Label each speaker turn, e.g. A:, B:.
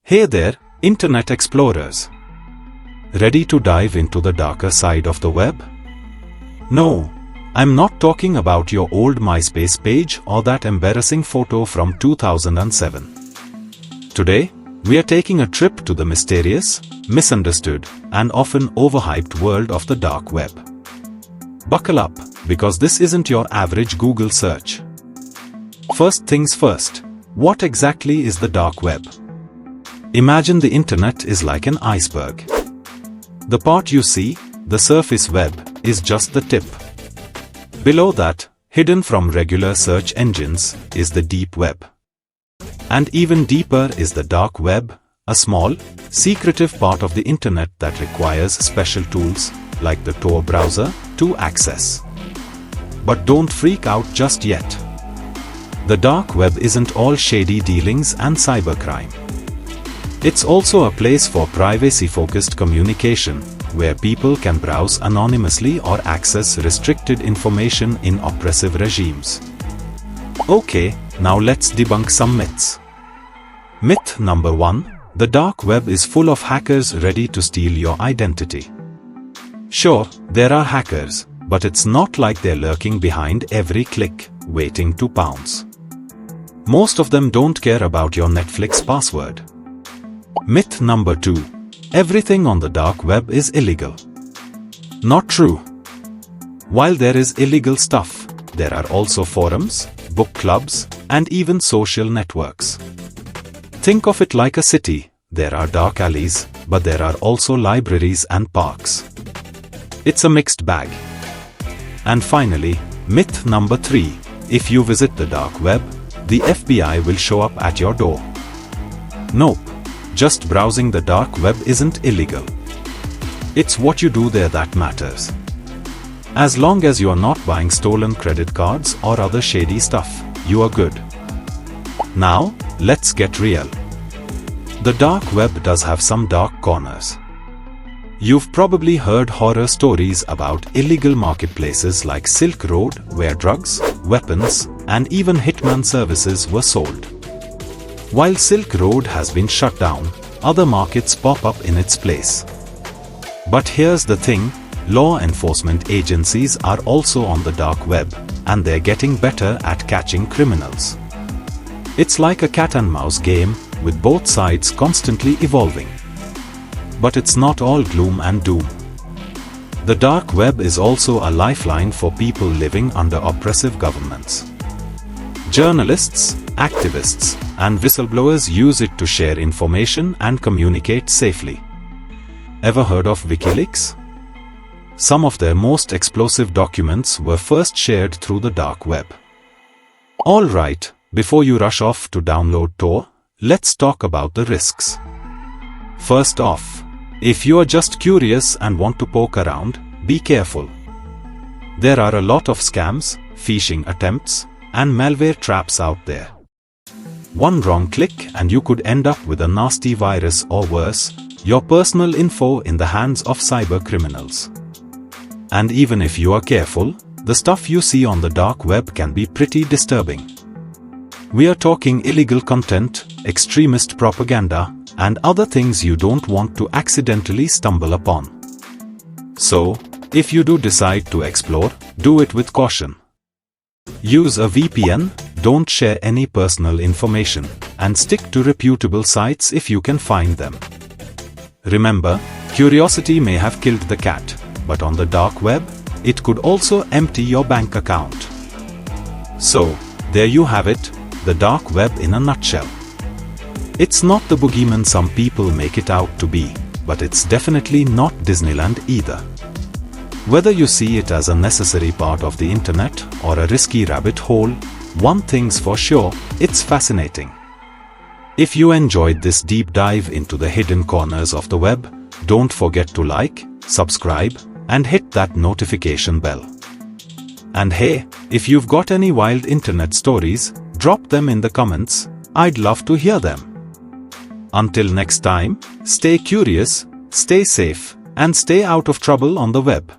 A: Hey there, Internet Explorers! Ready to dive into the darker side of the web? No, I'm not talking about your old MySpace page or that embarrassing photo from 2007. Today, we are taking a trip to the mysterious, misunderstood, and often overhyped world of the dark web. Buckle up, because this isn't your average Google search. First things first, what exactly is the dark web? Imagine the internet is like an iceberg. The part you see, the surface web, is just the tip. Below that, hidden from regular search engines, is the deep web. And even deeper is the dark web, a small, secretive part of the internet that requires special tools, like the Tor browser, to access. But don't freak out just yet. The dark web isn't all shady dealings and cybercrime. It's also a place for privacy-focused communication, where people can browse anonymously or access restricted information in oppressive regimes. Okay, now let's debunk some myths. Myth number 1, the dark web is full of hackers ready to steal your identity. Sure, there are hackers, but it's not like they're lurking behind every click, waiting to pounce. Most of them don't care about your Netflix password. Myth number 2, everything on the dark web is illegal. Not true. While there is illegal stuff, there are also forums, book clubs, and even social networks. Think of it like a city. There are dark alleys, but there are also libraries and parks. It's a mixed bag. And finally, myth number 3, if you visit the dark web, the FBI will show up at your door. Nope. Just browsing the dark web isn't illegal. It's what you do there that matters. As long as you are not buying stolen credit cards or other shady stuff, you are good. Now, let's get real. The dark web does have some dark corners. You've probably heard horror stories about illegal marketplaces like Silk Road, where drugs, weapons, and even hitman services were sold. While Silk Road has been shut down, other markets pop up in its place. But here's the thing, law enforcement agencies are also on the dark web, and they're getting better at catching criminals. It's like a cat and mouse game, with both sides constantly evolving. But it's not all gloom and doom. The dark web is also a lifeline for people living under oppressive governments. Journalists, activists, and whistleblowers use it to share information and communicate safely. Ever heard of WikiLeaks? Some of their most explosive documents were first shared through the dark web. Alright, before you rush off to download Tor, let's talk about the risks. First off, if you are just curious and want to poke around, be careful. There are a lot of scams, phishing attempts, and malware traps out there. One wrong click and you could end up with a nasty virus or worse, your personal info in the hands of cyber criminals. And even if you are careful, the stuff you see on the dark web can be pretty disturbing. We are talking illegal content, extremist propaganda, and other things you don't want to accidentally stumble upon. So, if you do decide to explore, do it with caution. Use a VPN, don't share any personal information, and stick to reputable sites if you can find them. Remember, curiosity may have killed the cat, but on the dark web, it could also empty your bank account. So, there you have it, the dark web in a nutshell. It's not the boogeyman some people make it out to be, but it's definitely not Disneyland either. Whether you see it as a necessary part of the internet or a risky rabbit hole, one thing's for sure, it's fascinating. If you enjoyed this deep dive into the hidden corners of the web, don't forget to like, subscribe, and hit that notification bell. And hey, if you've got any wild internet stories, drop them in the comments, I'd love to hear them. Until next time, stay curious, stay safe, and stay out of trouble on the web.